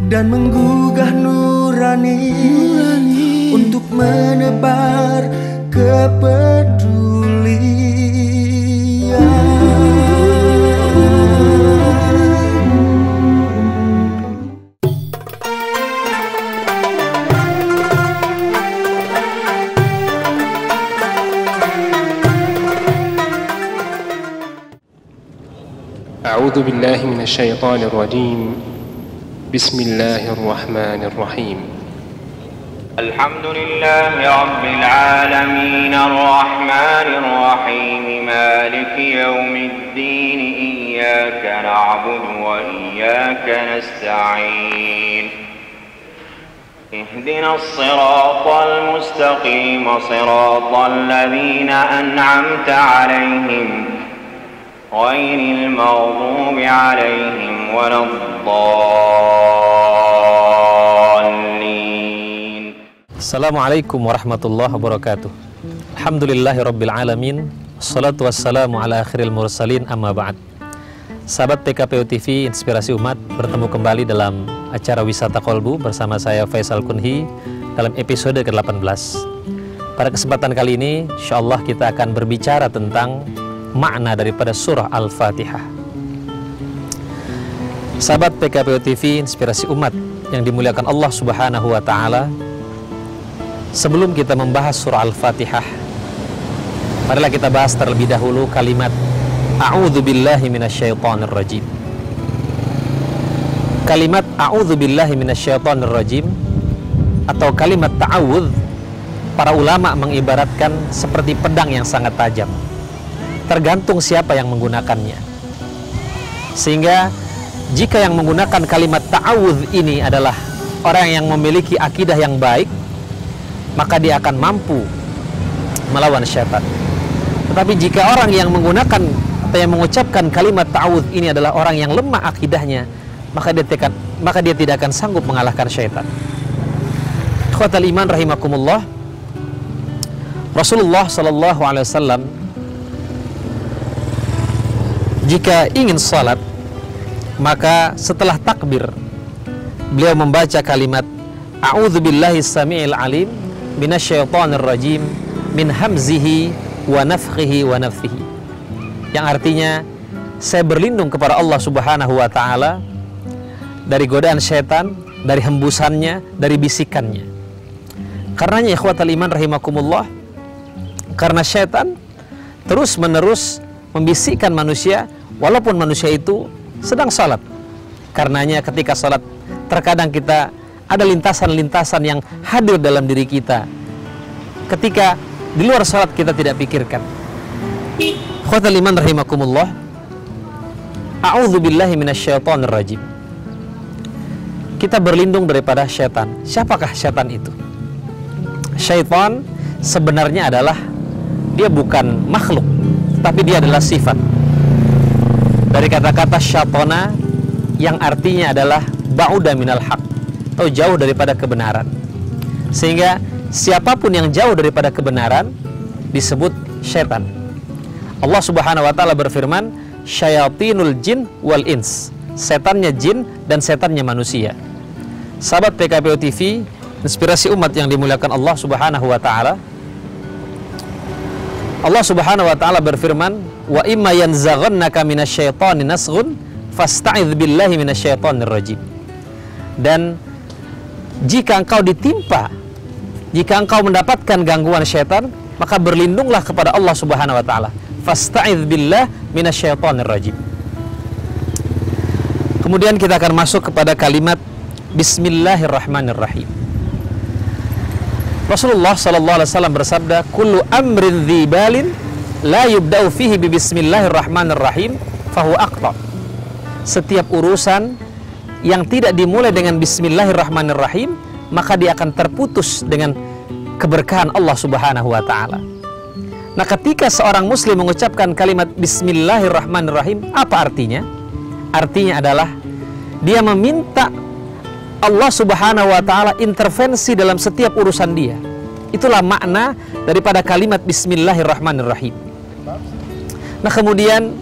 dan menggugah nurani untuk menebar kepedulian. أعوذ بالله من الشيطان الرجيم. بسم الله الرحمن الرحيم. الحمد لله رب العالمين الرحمن الرحيم مالك يوم الدين إياك نعبد وإياك نستعين اهدنا الصراط المستقيم صراط الذين أنعمت عليهم غير المغضوب عليهم ولا الضالين. Assalamualaikum warahmatullahi wabarakatuh. Alhamdulillahi rabbil alamin. Assalatu wassalamu ala akhiril mursalin, amma ba'd. Sahabat PKPU TV Inspirasi Umat, bertemu kembali dalam acara Wisata Kolbu bersama saya Faisal Kunhi dalam episode ke-18. Pada kesempatan kali ini insyaallah kita akan berbicara tentang makna daripada surah Al-Fatihah. Sahabat PKPU TV Inspirasi Umat yang dimuliakan Allah Subhanahu wa Ta'ala, sebelum kita membahas surah Al-Fatihah, marilah kita bahas terlebih dahulu kalimat A'udzu billahi minasyaitonir rajim. Kalimat A'udzu billahi minasyaitonir rajim atau kalimat ta'awudz, para ulama mengibaratkan seperti pedang yang sangat tajam. Tergantung siapa yang menggunakannya. Sehingga jika yang menggunakan kalimat ta'awudz ini adalah orang yang memiliki akidah yang baik, maka dia akan mampu melawan syaitan. Tetapi jika orang yang menggunakan atau yang mengucapkan kalimat ta'awudz ini adalah orang yang lemah akidahnya, maka dia tidak akan sanggup mengalahkan syaitan. Ikhwatal iman rahimakumullah, Rasulullah sallallahu alaihi wasallam jika ingin salat, maka setelah takbir beliau membaca kalimat A'udzu billahi samiil alim minasyaitonir rajim min hamzihi wa nafthihi wa nafthihi, yang artinya saya berlindung kepada Allah Subhanahu wa Ta'ala dari godaan syaitan, dari hembusannya, dari bisikannya. Karenanya ikhwatal iman rahimakumullah, karena syaitan terus menerus membisikkan manusia walaupun manusia itu sedang salat. Karenanya ketika salat terkadang kita ada lintasan-lintasan yang hadir dalam diri kita ketika di luar salat kita tidak pikirkan. Ikhwatal iman rahimakumullah, A'udzu billahi minasyaitonir rajim. Kita berlindung daripada syaitan. Siapakah syaitan itu? Syaitan sebenarnya adalah dia bukan makhluk, tapi dia adalah sifat dari kata-kata syatona yang artinya adalah ba'uda minal haq, atau jauh daripada kebenaran. Sehingga siapapun yang jauh daripada kebenaran disebut syaitan. Allah Subhanahu wa Ta'ala berfirman, syayatinul jin wal ins, setannya jin dan setannya manusia. Sahabat PKPU TV Inspirasi Umat yang dimuliakan Allah Subhanahu wa Ta'ala, Allah Subhanahu wa Ta'ala berfirman, wa imma yanzaghannaka minasyaitani nasghun fasta'idz billahi minasyaitonir rajim. Dan jika engkau ditimpa, jika engkau mendapatkan gangguan syaitan, maka berlindunglah kepada Allah Subhanahu wa Ta'ala. Fasta'idz billahi minasyaitonir rajim. Kemudian kita akan masuk kepada kalimat Bismillahirrahmanirrahim. Rasulullah sallallahu alaihi wasallam bersabda, kullu amrin dzibalin la yubda'u fihi bi bismillahirrahmanirrahim fahuwa aqta. Setiap urusan yang tidak dimulai dengan bismillahirrahmanirrahim, maka dia akan terputus dengan keberkahan Allah Subhanahu wa Ta'ala. Nah, ketika seorang muslim mengucapkan kalimat bismillahirrahmanirrahim, apa artinya? Artinya adalah dia meminta Allah Subhanahu wa Ta'ala intervensi dalam setiap urusan dia. Itulah makna daripada kalimat bismillahirrahmanirrahim. Nah, kemudian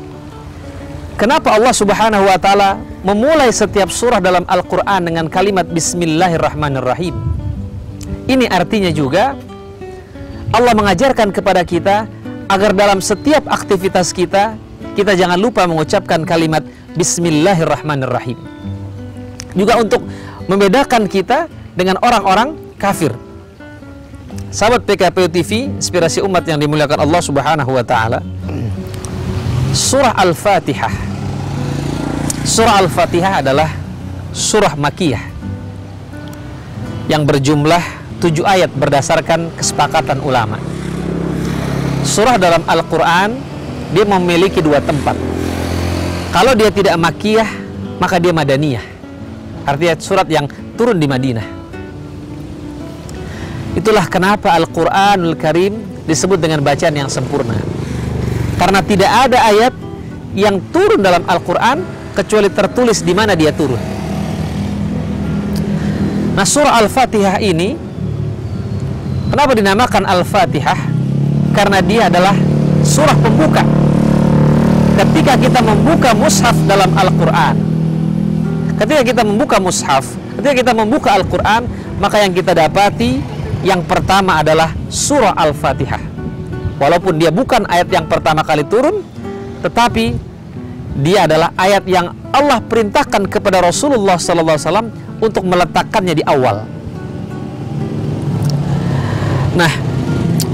kenapa Allah Subhanahu wa Ta'ala memulai setiap surah dalam Al-Quran dengan kalimat Bismillahirrahmanirrahim. Ini artinya juga Allah mengajarkan kepada kita agar dalam setiap aktivitas kita jangan lupa mengucapkan kalimat Bismillahirrahmanirrahim. Juga untuk membedakan kita dengan orang-orang kafir. Sahabat PKPU TV, inspirasi umat yang dimuliakan Allah Subhanahu wa taala. Surah Al-Fatihah. Surah Al-Fatihah adalah surah Makkiyah yang berjumlah 7 ayat berdasarkan kesepakatan ulama. Surah dalam Al-Quran dia memiliki 2 tempat. Kalau dia tidak Makkiyah, maka dia Madaniyah. Artinya surat yang turun di Madinah. Itulah kenapa Al-Quranul Karim disebut dengan bacaan yang sempurna. Karena tidak ada ayat yang turun dalam Al-Quran kecuali tertulis di mana dia turun. Nah, surah Al-Fatihah ini kenapa dinamakan Al-Fatihah? Karena dia adalah surah pembuka. Ketika kita membuka mushaf dalam Al-Quran, ketika kita membuka Al-Quran, maka yang kita dapati yang pertama adalah surah Al-Fatihah. Walaupun dia bukan ayat yang pertama kali turun, tetapi dia adalah ayat yang Allah perintahkan kepada Rasulullah SAW untuk meletakkannya di awal. Nah,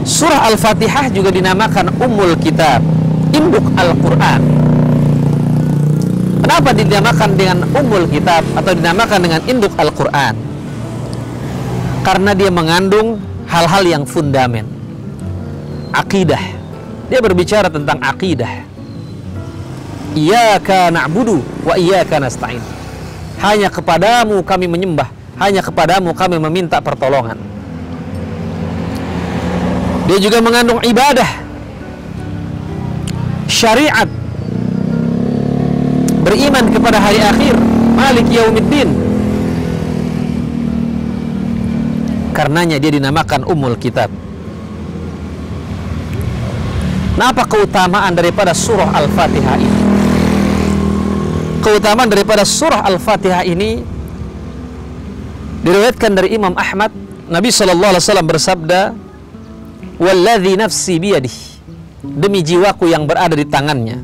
surah Al-Fatihah juga dinamakan Ummul Kitab, induk Al-Quran. Kenapa dinamakan dengan Ummul Kitab atau dinamakan dengan induk Al-Quran? Karena dia mengandung hal-hal yang fundamen. Akidah. Dia berbicara tentang akidah. Iyyaka na'budu wa iyyaka nasta'in. Hanya kepadamu kami menyembah, hanya kepadamu kami meminta pertolongan. Dia juga mengandung ibadah, syariat, beriman kepada hari akhir, Malik Yaumiddin. Karenanya dia dinamakan Ummul Kitab. Nah, apa keutamaan daripada surah Al-Fatihah ini? Keutamaan daripada surah Al-Fatihah ini diriwayatkan dari Imam Ahmad. Nabi SAW bersabda, "Walladzi nafsi biyadihi," demi jiwaku yang berada di tangannya,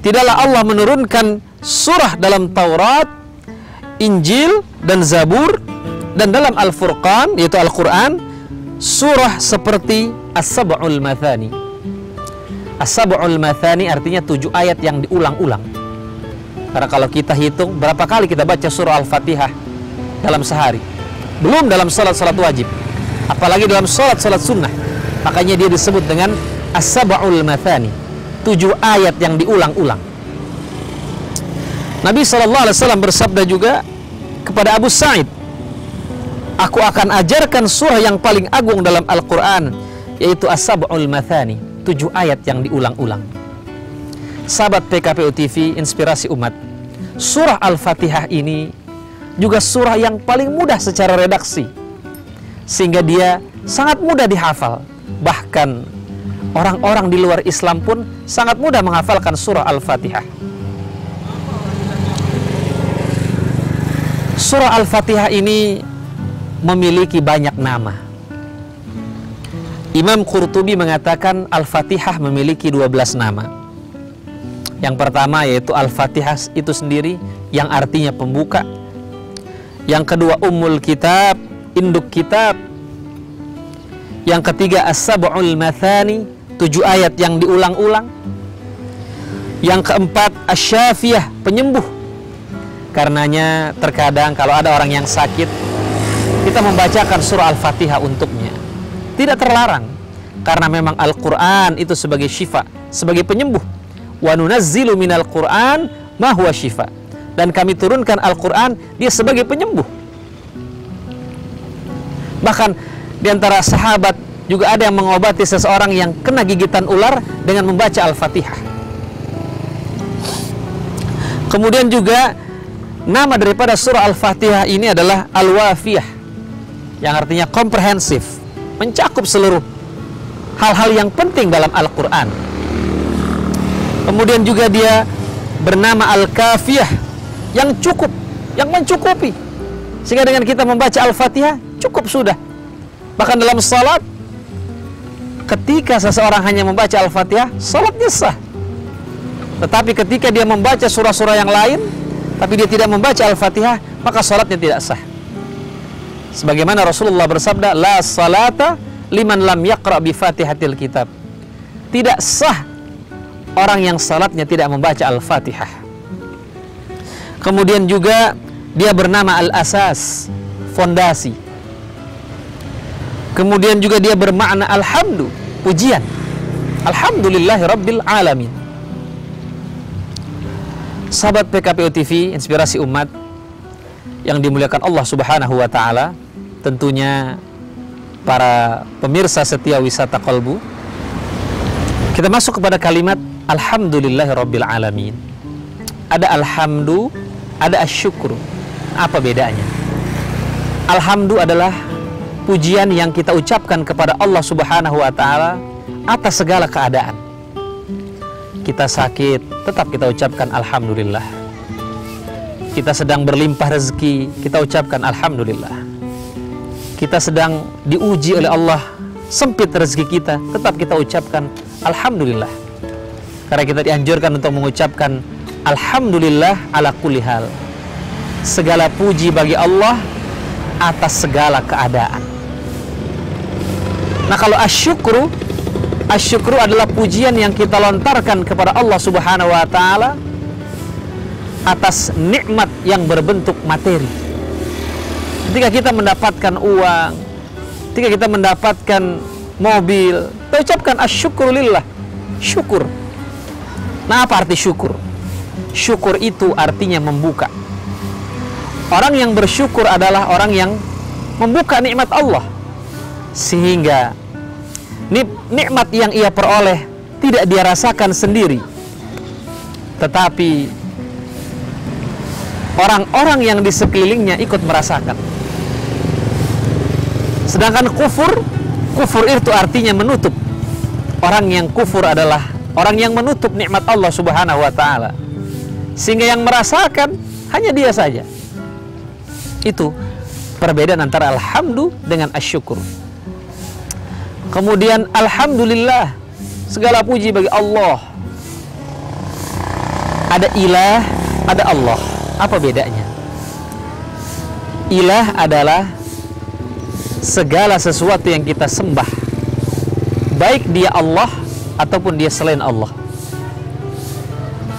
tidaklah Allah menurunkan surah dalam Taurat, Injil, dan Zabur, dan dalam Al-Furqan, yaitu Al-Quran, surah seperti As-Sab'ul Mathani. As-Sab'ul Mathani artinya 7 ayat yang diulang-ulang. Karena kalau kita hitung berapa kali kita baca surah Al-Fatihah dalam sehari, belum dalam salat-salat wajib, apalagi dalam salat-salat sunnah, makanya dia disebut dengan As-Sab'ul Mathani, 7 ayat yang diulang-ulang. Nabi SAW bersabda juga kepada Abu Sa'id, "Aku akan ajarkan surah yang paling agung dalam Al-Quran, yaitu As-Sab'ul Mathani, 7 ayat yang diulang-ulang." Sahabat PKPU TV, inspirasi umat, surah Al-Fatihah ini juga surah yang paling mudah secara redaksi, sehingga dia sangat mudah dihafal. Bahkan orang-orang di luar Islam pun sangat mudah menghafalkan surah Al-Fatihah. Surah Al-Fatihah ini memiliki banyak nama. Imam Qurtubi mengatakan Al-Fatihah memiliki 12 nama. Yang pertama yaitu Al-Fatihah itu sendiri yang artinya pembuka. Yang kedua Ummul Kitab, induk kitab. Yang ketiga As-Sab'ul Mathani, 7 ayat yang diulang-ulang. Yang keempat Asy-Syafiyah, penyembuh. Karenanya terkadang kalau ada orang yang sakit, kita membacakan surah Al-Fatihah untuknya. Tidak terlarang, karena memang Al-Quran itu sebagai syifa, sebagai penyembuh. Wa nunazzilu minal Qur'an ma huwa syifa. Dan kami turunkan Al-Quran, dia sebagai penyembuh. Bahkan di antara sahabat juga ada yang mengobati seseorang yang kena gigitan ular dengan membaca Al-Fatihah. Kemudian juga nama daripada surah Al-Fatihah ini adalah Al-Wafiyah, yang artinya komprehensif, mencakup seluruh hal-hal yang penting dalam Al-Quran. Kemudian juga dia bernama Al-Kafiyah, yang cukup, yang mencukupi. Sehingga dengan kita membaca Al-Fatihah cukup sudah. Bahkan dalam salat, ketika seseorang hanya membaca Al-Fatihah, salatnya sah. Tetapi ketika dia membaca surah-surah yang lain, tapi dia tidak membaca Al-Fatihah, maka salatnya tidak sah. Sebagaimana Rasulullah bersabda, la salata liman lam yaqra bi Fatihatil kitab. Tidak sah orang yang salatnya tidak membaca Al-Fatihah. Kemudian juga dia bernama Al-Asas, fondasi. Kemudian juga dia bermakna alhamdu, pujian. Alhamdulillahi Rabbil Alamin. Sahabat PKPU TV, inspirasi umat yang dimuliakan Allah Subhanahu wa Ta'ala, tentunya para pemirsa setia Wisata Kolbu, kita masuk kepada kalimat Alhamdulillahi Rabbil Alamin. Ada alhamdu, ada asyukru. Apa bedanya? Alhamdu adalah pujian yang kita ucapkan kepada Allah Subhanahu wa Ta'ala atas segala keadaan. Kita sakit, tetap kita ucapkan alhamdulillah. Kita sedang berlimpah rezeki, kita ucapkan alhamdulillah. Kita sedang diuji oleh Allah, sempit rezeki kita, tetap kita ucapkan alhamdulillah. Karena kita dianjurkan untuk mengucapkan alhamdulillah ala kulli hal. Segala puji bagi Allah atas segala keadaan. Nah, kalau asyukru adalah pujian yang kita lontarkan kepada Allah Subhanahu wa Ta'ala atas nikmat yang berbentuk materi. Ketika kita mendapatkan uang, ketika kita mendapatkan mobil, kita ucapkan asyukru lillah, syukur. Nah, apa arti syukur? Syukur itu artinya membuka. Orang yang bersyukur adalah orang yang membuka nikmat Allah, sehingga nikmat yang ia peroleh tidak dia rasakan sendiri, tetapi orang-orang yang di sekelilingnya ikut merasakan. Sedangkan kufur itu artinya menutup. Orang yang kufur adalah orang yang menutup nikmat Allah Subhanahu wa Ta'ala, sehingga yang merasakan hanya dia saja. Itu perbedaan antara alhamdu dengan asyukur. Kemudian alhamdulillah, segala puji bagi Allah. Ada ilah, ada Allah. Apa bedanya? Ilah adalah segala sesuatu yang kita sembah, baik dia Allah ataupun dia selain Allah.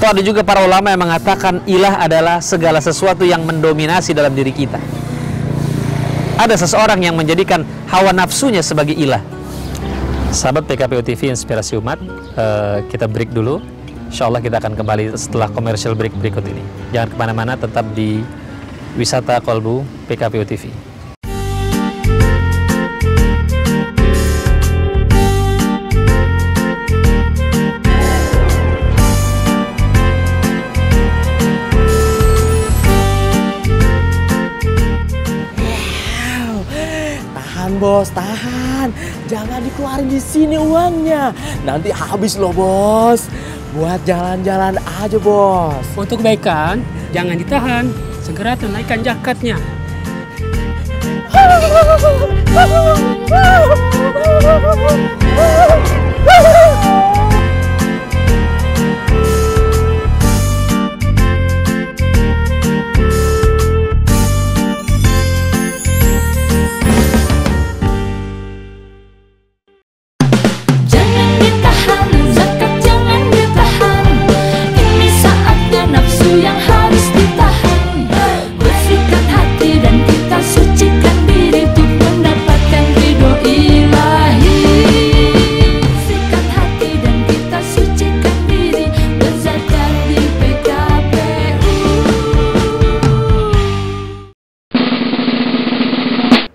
Atau ada juga para ulama yang mengatakan ilah adalah segala sesuatu yang mendominasi dalam diri kita. Ada seseorang yang menjadikan hawa nafsunya sebagai ilah. Sahabat PKPU TV Inspirasi Umat, kita break dulu. Insya Allah kita akan kembali setelah commercial break berikut ini. Jangan kemana-mana, tetap di Wisata Kolbu PKPU TV. Bos, tahan, jangan dikeluarin di sini uangnya, nanti habis loh bos. Buat jalan-jalan aja bos. Untuk kebaikan, jangan ditahan, segera tunaikan zakatnya.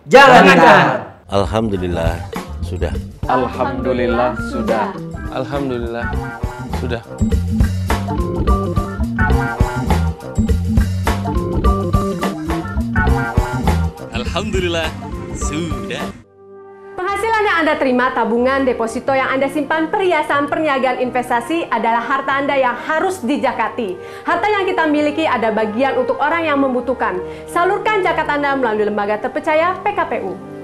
Jangan. Alhamdulillah sudah. Alhamdulillah sudah. Alhamdulillah sudah. Alhamdulillah sudah. Penghasilan yang Anda terima, tabungan, deposito yang Anda simpan, perhiasan, perniagaan, investasi adalah harta Anda yang harus dijakati. Harta yang kita miliki ada bagian untuk orang yang membutuhkan. Salurkan zakat Anda melalui lembaga terpercaya PKPU.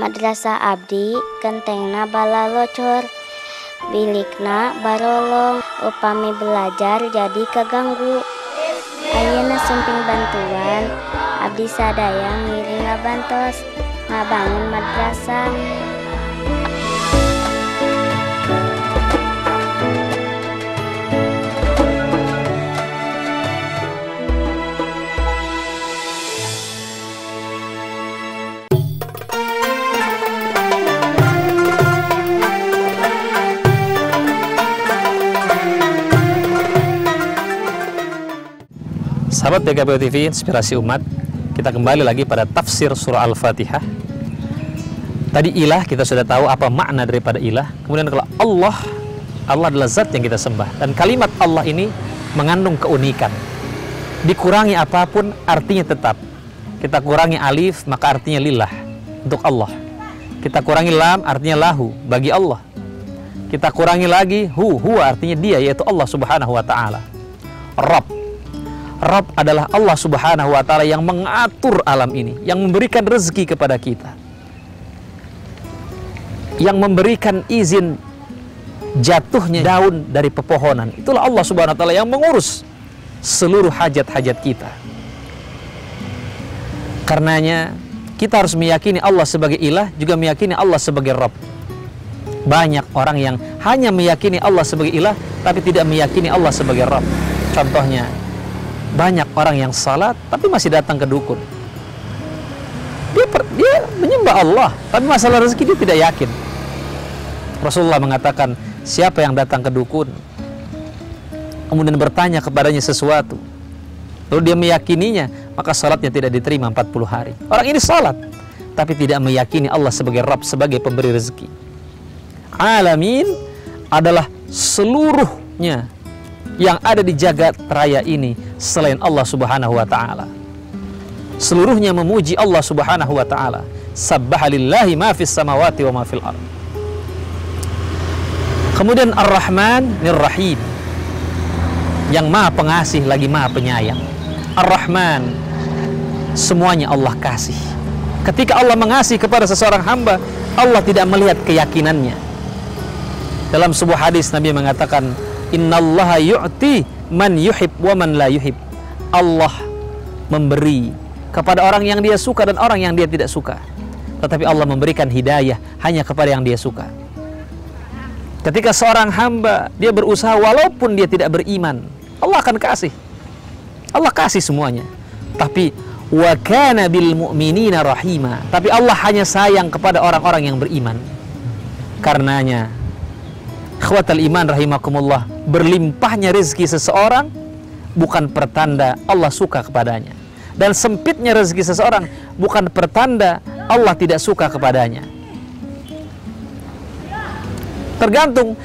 Madrasah abdi kentengna bala locor, bilikna barolong, upami belajar jadi keganggu. Ayeuna sumping bantuan, abdi sadaya ngiring ngabantos, ngabangun madrasah. Sahabat PKPU TV, Inspirasi Umat, kita kembali lagi pada tafsir surah Al-Fatihah. Tadi ilah, kita sudah tahu apa makna daripada ilah. Kemudian kalau Allah adalah zat yang kita sembah. Dan kalimat Allah ini mengandung keunikan. Dikurangi apapun, artinya tetap. Kita kurangi alif, maka artinya lillah, untuk Allah. Kita kurangi lam, artinya lahu, bagi Allah. Kita kurangi lagi huwa, artinya dia, yaitu Allah subhanahu wa ta'ala. Rabb. Rabb adalah Allah subhanahu wa ta'ala yang mengatur alam ini, yang memberikan rezeki kepada kita, yang memberikan izin jatuhnya daun dari pepohonan. Itulah Allah subhanahu wa ta'ala yang mengurus seluruh hajat-hajat kita. Karenanya kita harus meyakini Allah sebagai ilah, juga meyakini Allah sebagai Rabb. Banyak orang yang hanya meyakini Allah sebagai ilah, tapi tidak meyakini Allah sebagai Rabb. Contohnya, banyak orang yang salat tapi masih datang ke dukun. Dia menyembah Allah, tapi masalah rezeki dia tidak yakin. Rasulullah mengatakan, siapa yang datang ke dukun kemudian bertanya kepadanya sesuatu, lalu dia meyakininya, maka salatnya tidak diterima 40 hari. Orang ini salat tapi tidak meyakini Allah sebagai Rabb, sebagai pemberi rezeki. Alamin adalah seluruhnya yang ada di jagat raya ini selain Allah subhanahu wa ta'ala. Seluruhnya memuji Allah subhanahu wa ta'ala. Sabbaha lillahi ma fis samawati wa ma fil ard. Kemudian Ar-Rahman Nir-Rahim, yang maha pengasih lagi maha penyayang. Ar-Rahman, semuanya Allah kasih. Ketika Allah mengasihi kepada seseorang hamba, Allah tidak melihat keyakinannya. Dalam sebuah hadis Nabi mengatakan, innallaha yu'ti man yuhib wa man la yuhib. Allah memberi kepada orang yang dia suka dan orang yang dia tidak suka. Tetapi Allah memberikan hidayah hanya kepada yang dia suka. Ketika seorang hamba dia berusaha walaupun dia tidak beriman, Allah akan kasih. Allah kasih semuanya. Tapi wa kana bil mu'minina rahima. Tapi Allah hanya sayang kepada orang-orang yang beriman. Karenanya, ikhwatal iman rahimakumullah, berlimpahnya rezeki seseorang bukan pertanda Allah suka kepadanya, dan sempitnya rezeki seseorang bukan pertanda Allah tidak suka kepadanya. Tergantung.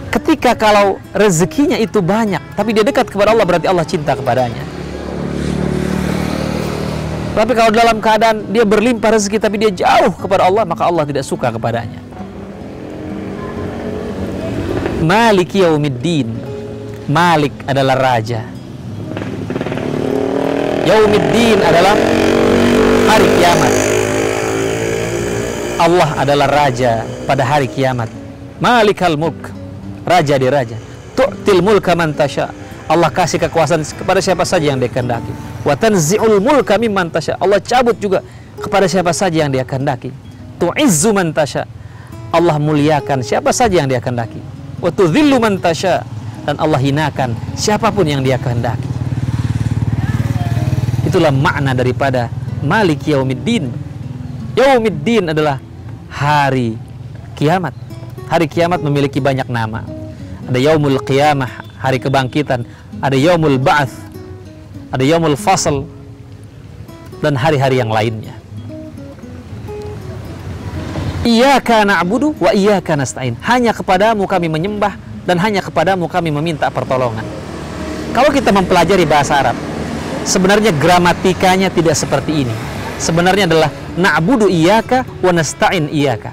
Ketika kalau rezekinya itu banyak tapi dia dekat kepada Allah, berarti Allah cinta kepadanya. Tapi kalau dalam keadaan dia berlimpah rezeki tapi dia jauh kepada Allah, maka Allah tidak suka kepadanya. Maliki yaumiddin. Malik adalah raja. Yaumiddin adalah hari kiamat. Allah adalah raja pada hari kiamat. Malikal mulk, raja di raja. Tu'til mulka man tasha, Allah kasih kekuasaan kepada siapa saja yang Dia kehendaki. Wa tanzi'ul mulka mimman tasha, Allah cabut juga kepada siapa saja yang Dia kehendaki. Tu'izzu man tasha, Allah muliakan siapa saja yang Dia kehendaki. Wa tudhillu man tasha, dan Allah hinakan siapapun yang Dia kehendaki. Itulah makna daripada Malik Yaumiddin. Yaumiddin adalah hari kiamat. Hari kiamat memiliki banyak nama. Ada Yaumul Qiyamah, hari kebangkitan. Ada Yaumul Ba'ats, ada Yaumul Fasl, dan hari-hari yang lainnya. Iyyaka na'budu wa iyyaka nasta'in. Hanya kepadamu kami menyembah dan hanya kepadamu kami meminta pertolongan. Kalau kita mempelajari bahasa Arab, sebenarnya gramatikanya tidak seperti ini. Sebenarnya adalah na'budu iyyaka wa nasta'in iyyaka.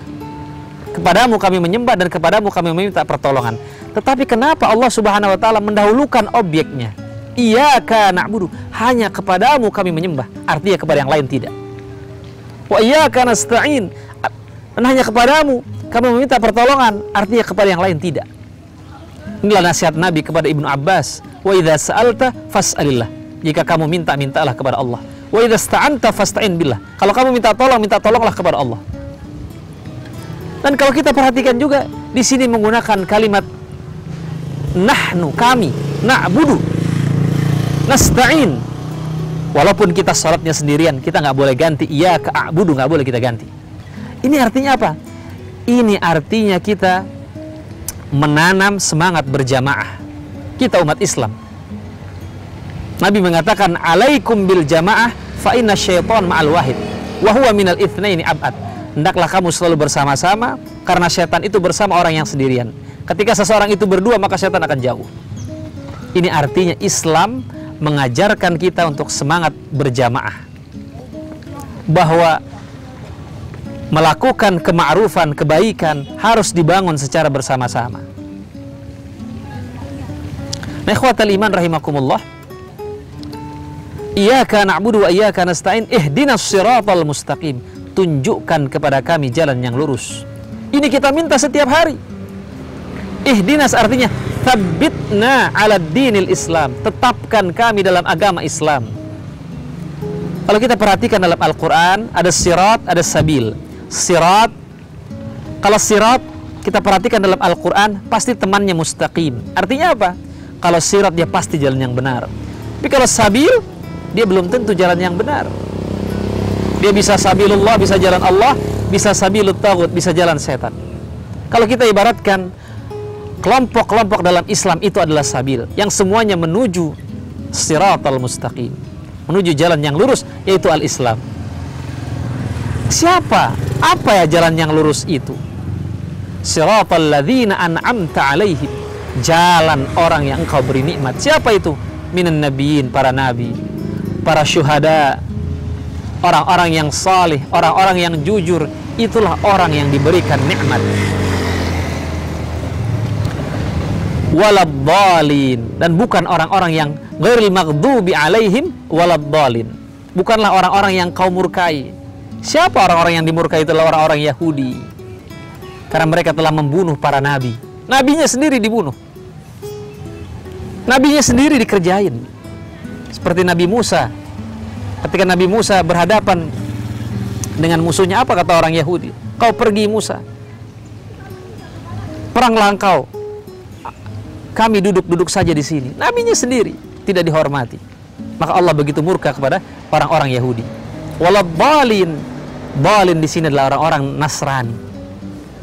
Kepadamu kami menyembah dan kepadamu kami meminta pertolongan. Tetapi kenapa Allah Subhanahu wa taala mendahulukan objeknya? Iyyaka na'budu, hanya kepadamu kami menyembah, artinya kepada yang lain tidak. Wa iyyaka nasta'in, dan hanya kepadamu kami meminta pertolongan, artinya kepada yang lain tidak. Inilah nasihat Nabi kepada Ibnu Abbas, wa idza sa'alta fas'alillah. Jika kamu minta, mintalah kepada Allah. Wa idza sta'anta fasta'in billah. Kalau kamu minta tolonglah kepada Allah. Dan kalau kita perhatikan juga di sini menggunakan kalimat nahnu, kami, na'budu, nasta'in. Walaupun kita sholatnya sendirian, kita nggak boleh ganti iyyaka a'budu, nggak boleh kita ganti. Ini artinya apa? Ini artinya kita menanam semangat berjamaah. Kita umat Islam. Nabi mengatakan alaikum bil jamaah fa inna syaitan ma'al wahid wa huwa minal itsnaini ab'ad. Hendaklah kamu selalu bersama-sama karena setan itu bersama orang yang sendirian. Ketika seseorang itu berdua maka setan akan jauh. Ini artinya Islam mengajarkan kita untuk semangat berjamaah. Bahwa melakukan kema'rufan, kebaikan harus dibangun secara bersama-sama. Nah, ikhwatal iman rahimakumullah. Iyyaka na'budu wa iyyaka nasta'in ihdinas siratal mustaqim. Tunjukkan kepada kami jalan yang lurus. Ini kita minta setiap hari. Ihdinas artinya tsabbitna 'ala dinil Islam. Tetapkan kami dalam agama Islam. Kalau kita perhatikan dalam Al-Qur'an ada sirat, ada sabil. Sirat, kalau sirat kita perhatikan dalam Al-Quran pasti temannya mustaqim. Artinya apa? Kalau sirat dia pasti jalan yang benar. Tapi kalau sabil dia belum tentu jalan yang benar. Dia bisa sabilullah, bisa jalan Allah, bisa sabilut taghut, bisa jalan setan. Kalau kita ibaratkan kelompok-kelompok dalam Islam itu adalah sabil yang semuanya menuju siratal mustaqim, menuju jalan yang lurus, yaitu al-Islam. Siapa? Apa ya jalan yang lurus itu? Siratal ladzina an'amta 'alaihim, jalan orang yang engkau beri nikmat. Siapa itu? Minan nabiyyin, para nabi, para syuhada, orang-orang yang salih, orang-orang yang jujur. Itulah orang yang diberikan nikmat. Waladhdallin, dan bukan orang-orang yang ghairil maghdubi 'alaihim waladhdallin. Bukanlah orang-orang yang kau murkai. Siapa orang-orang yang dimurkai? Itulah orang-orang Yahudi. Karena mereka telah membunuh para nabi. Nabinya sendiri dibunuh. Nabinya sendiri dikerjain. Seperti Nabi Musa. Ketika Nabi Musa berhadapan dengan musuhnya, apa kata orang Yahudi? Kau pergi Musa, peranglah engkau, kami duduk-duduk saja di sini. Nabinya sendiri tidak dihormati. Maka Allah begitu murka kepada orang-orang Yahudi. Waladhdallin, dhalin di sini adalah orang-orang Nasrani.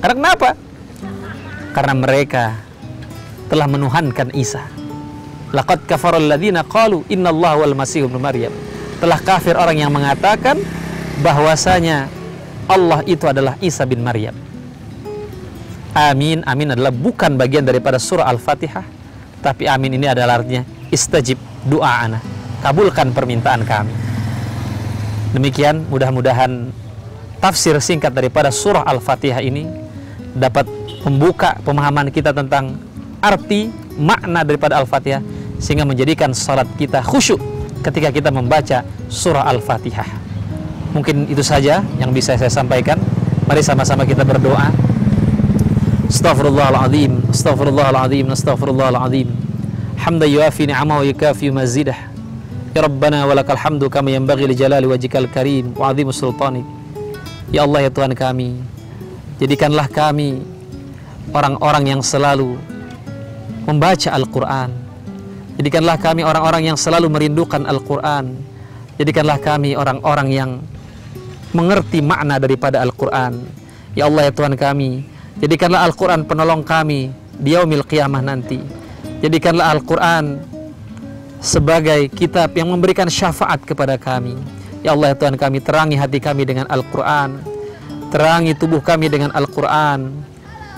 Karena kenapa? Karena mereka telah menuhankan Isa. Laqad kafara alladzina qalu innallaha wal masih ibnu Maryam. Telah kafir orang yang mengatakan bahwasanya Allah itu adalah Isa bin Maryam. Amin, amin adalah bukan bagian daripada surah Al-Fatihah, tapi amin ini adalah artinya istajib du'aana, kabulkan permintaan kami. Demikian, mudah-mudahan tafsir singkat daripada surah Al-Fatihah ini dapat membuka pemahaman kita tentang arti, makna daripada Al-Fatihah, sehingga menjadikan salat kita khusyuk ketika kita membaca surah Al-Fatihah. Mungkin itu saja yang bisa saya sampaikan. Mari sama-sama kita berdoa. Astaghfirullahaladzim, astaghfirullahaladzim, astaghfirullahaladzim. Hamdan yuafi ni'amahu wa yukafi mazidah. Ya Rabbana walakal hamdu kama yanbaghi li jalali wajhikal karim wa 'azimi sultanik. Ya Allah, ya Tuhan kami, jadikanlah kami orang-orang yang selalu membaca Al-Quran. Jadikanlah kami orang-orang yang selalu merindukan Al-Quran. Jadikanlah kami orang-orang yang mengerti makna daripada Al-Quran. Ya Allah, ya Tuhan kami, jadikanlah Al-Quran penolong kami di yaumil qiyamah nanti. Jadikanlah Al-Quran sebagai kitab yang memberikan syafaat kepada kami. Ya Allah, ya Tuhan kami, terangi hati kami dengan Al-Quran, terangi tubuh kami dengan Al-Quran,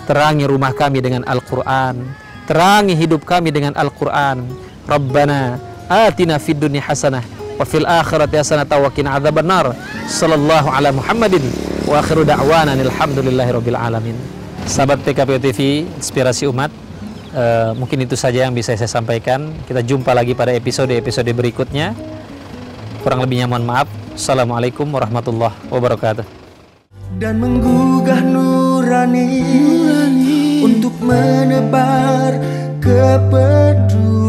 terangi rumah kami dengan Al-Quran, terangi hidup kami dengan Al-Quran. Rabbana atina fid dunya hasanah wa fil akhirati hasanah wa qina adzabannar. Sallallahu ala Muhammadin wa akhiru da'wana alhamdulillahirabbil alamin. Sahabat PKPO TV, inspirasi umat, mungkin itu saja yang bisa saya sampaikan. Kita jumpa lagi pada episode-episode berikutnya. Kurang lebihnya mohon maaf. Assalamualaikum warahmatullahi wabarakatuh. Dan menggugah nurani untuk menebar kepedulian.